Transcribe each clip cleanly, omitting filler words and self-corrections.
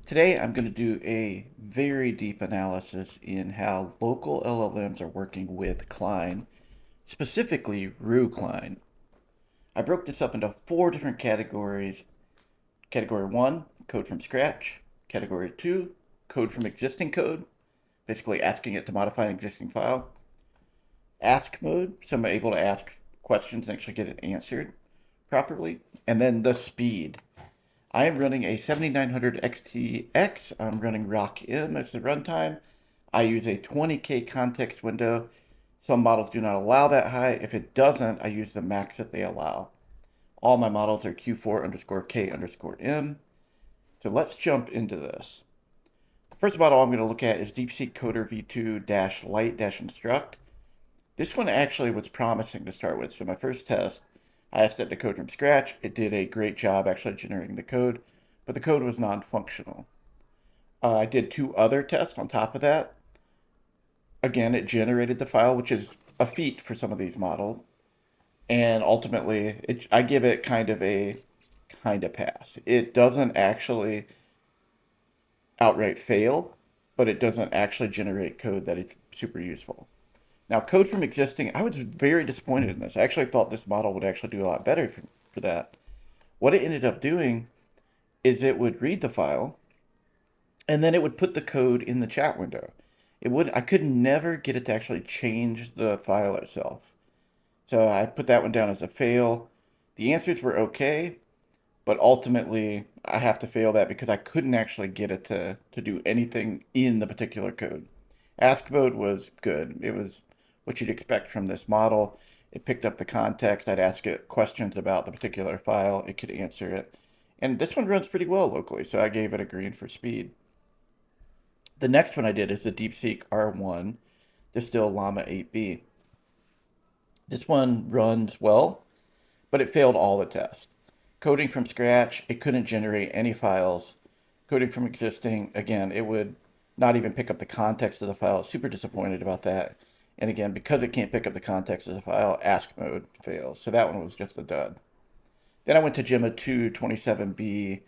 Today, I'm going to do a very deep analysis in how local LLMs are working with Cline, specifically Roo Cline. I broke this up into four different categories. Category 1, code from scratch. Category 2, code from existing code, basically asking it to modify an existing file. Ask mode, so I'm able to ask questions and actually get it answered properly. And then the speed. I am running a 7900 XTX. I'm running ROCm as the runtime. I use a 20K context window. Some models do not allow that high. If it doesn't, I use the max that they allow. All my models are Q4 underscore K underscore M. So let's jump into this. The first model I'm going to look at is DeepSeek Coder v2-lite-instruct. This one actually was promising to start with. So my first test, I asked it to code from scratch. It did a great job actually generating the code, but the code was non-functional. I did two other tests on top of that. Again, it generated the file, which is a feat for some of these models. And ultimately, I give it kind of a pass. It doesn't actually outright fail, but it doesn't actually generate code that is super useful. Now, code from existing, I was very disappointed in this. I actually thought this model would actually do a lot better for that. What it ended up doing is it would read the file and then it would put the code in the chat window. I could never get it to actually change the file itself. So I put that one down as a fail. The answers were okay, but ultimately I have to fail that because I couldn't actually get it to do anything in the particular code. Ask mode was good. It was what you'd expect from this model. It picked up the context. I'd ask it questions about the particular file. It could answer it. And this one runs pretty well locally, so I gave it a green for speed. The next one I did is the DeepSeek R1 Llama 8B. This one runs well, but it failed all the tests. Coding from scratch, it couldn't generate any files. Coding from existing, again, it would not even pick up the context of the file. Super disappointed about that. And again, because it can't pick up the context of the file, ask mode fails. So that one was just a dud. Then I went to Gemma 227B,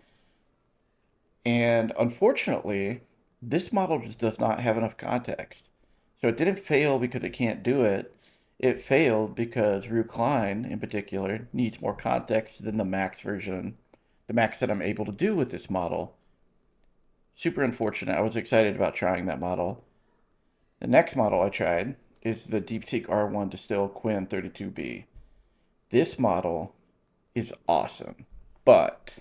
and unfortunately, this model just does not have enough context. So it didn't fail because it can't do it. It failed because Roo-Cline, in particular, needs more context than the max version, the max that I'm able to do with this model. Super unfortunate. I was excited about trying that model. The next model I tried is the DeepSeek R1 Qwen 32B. This model is awesome, but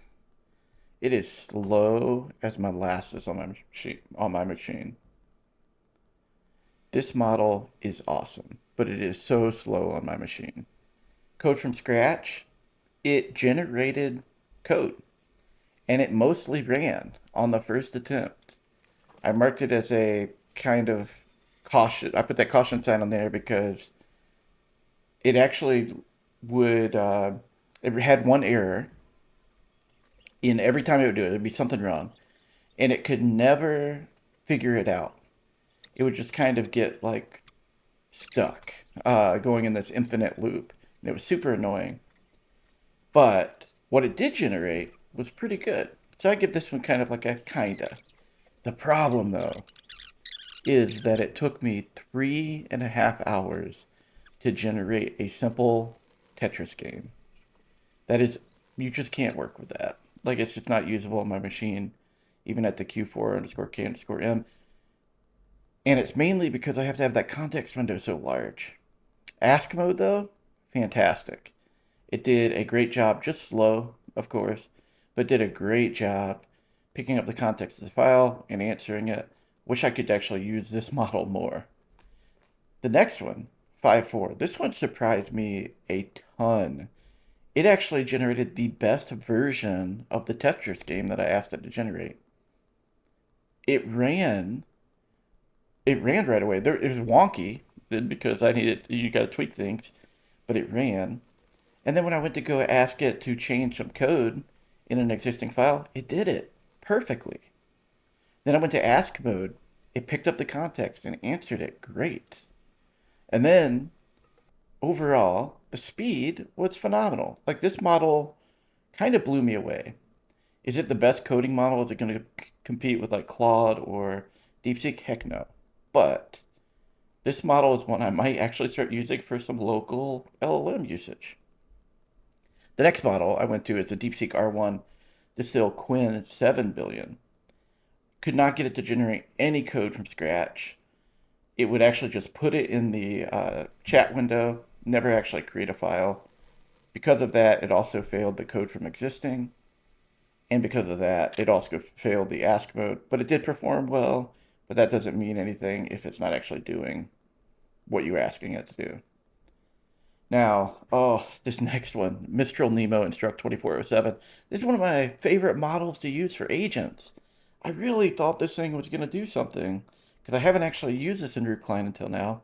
it is slow as molasses on my machine. This model is awesome, but it is so slow on my machine. Code from scratch, it generated code, and it mostly ran on the first attempt. I marked it as a kind of caution. I put that caution sign on there because it actually would, it had one error in every time it would do it. There'd be something wrong, and it could never figure it out. It would just kind of get like stuck, going in this infinite loop. And it was super annoying. But what it did generate was pretty good. So I give this one kind of like a kinda. The problem though is that it took me 3.5 hours to generate a simple Tetris game. That is, you just can't work with that. Like it's just not usable on my machine, even at the Q4 underscore K underscore M. And it's mainly because I have to have that context window so large. Ask mode though, fantastic. It did a great job, just slow, of course, but did a great job picking up the context of the file and answering it. Wish I could actually use this model more. The next one, 5.4, this one surprised me a ton. It actually generated the best version of the Tetris game that I asked it to generate. It ran it ran right away. It was wonky because you got to tweak things, but it ran. And then when I went to go ask it to change some code in an existing file, it did it perfectly. Then I went to ask mode. It picked up the context and answered it great. And then overall, the speed was phenomenal. Like this model kind of blew me away. Is it the best coding model? Is it going to compete with like Claude or DeepSeek? Heck no. But this model is one I might actually start using for some local LLM usage. The next model I went to is the DeepSeek R1 Qwen 7 billion. Could not get it to generate any code from scratch. It would actually just put it in the chat window, never actually create a file. Because of that, it also failed the code from existing. And because of that, it also failed the ask mode. But it did perform well, but that doesn't mean anything if it's not actually doing what you're asking it to do. Now, oh, this next one, Mistral Nemo Instruct 2407. This is one of my favorite models to use for agents. I really thought this thing was going to do something because I haven't actually used this in Roo-Cline until now.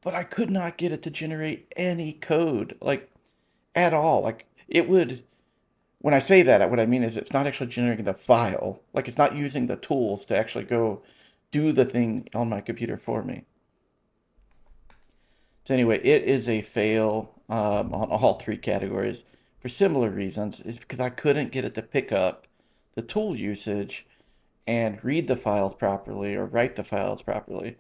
But I could not get it to generate any code, like at all. Like it would, when I say that, what I mean is it's not actually generating the file. Like it's not using the tools to actually go do the thing on my computer for me. So anyway, it is a fail on all three categories for similar reasons. Is because I couldn't get it to pick up the tool usage and read the files properly or write the files properly.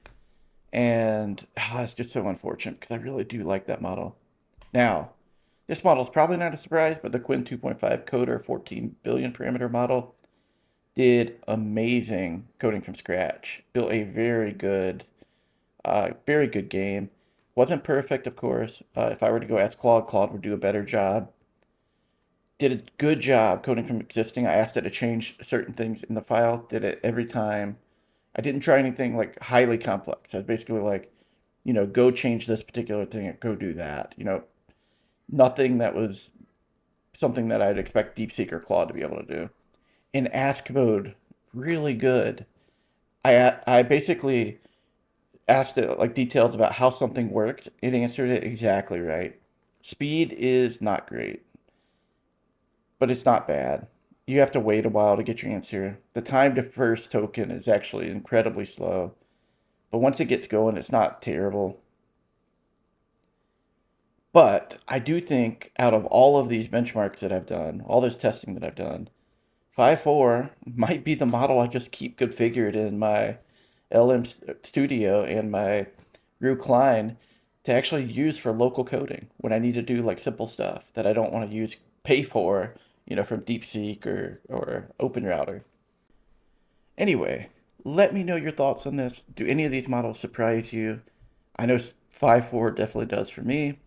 And it's just so unfortunate because I really do like that model. Now, this model is probably not a surprise, but the Qwen 2.5 Coder 14 billion parameter model did amazing coding from scratch. Built a very good game. Wasn't perfect, of course. If I were to go ask Claude, Claude would do a better job. Did a good job coding from existing. I asked it to change certain things in the file. Did it every time. I didn't try anything like highly complex. I was basically like, go change this particular thing and go do that. Nothing that was something that I'd expect DeepSeek or Claude to be able to do. In ask mode, really good. I basically asked it like details about how something worked. It answered it exactly right. Speed is not great, but it's not bad. You have to wait a while to get your answer. The time to first token is actually incredibly slow, but once it gets going, it's not terrible. But I do think out of all of these benchmarks that I've done, all this testing that I've done, 5.4 might be the model I just keep configured in my LM Studio and my Roo Cline to actually use for local coding when I need to do like simple stuff that I don't want to pay for, from DeepSeek or OpenRouter. Anyway, let me know your thoughts on this. Do any of these models surprise you? I know 5.4 definitely does for me.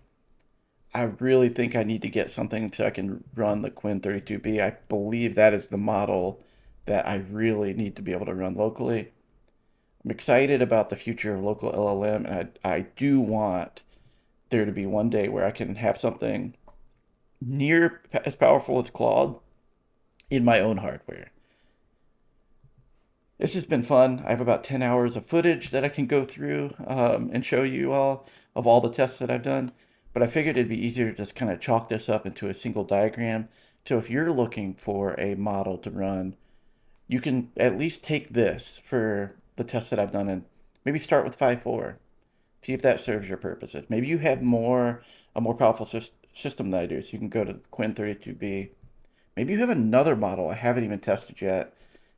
I really think I need to get something so I can run the Qwen 32B. I believe that is the model that I really need to be able to run locally. I'm excited about the future of local LLM, and I do want there to be one day where I can have something near as powerful as Claude in my own hardware. This has been fun. I have about 10 hours of footage that I can go through and show you all of all the tests that I've done. But I figured it'd be easier to just kind of chalk this up into a single diagram. So if you're looking for a model to run, you can at least take this for the tests that I've done and maybe start with 5.4. See if that serves your purposes. Maybe you have a more powerful system than I do, so you can go to the Qwen 32B. Maybe you have another model I haven't even tested yet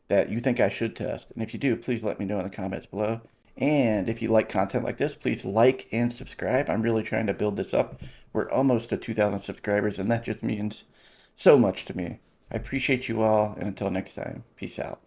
that you think I should test. And if you do, please let me know in the comments below. And if you like content like this, please like and subscribe. I'm really trying to build this up. We're almost to 2,000 subscribers, and that just means so much to me. I appreciate you all, and until next time, peace out.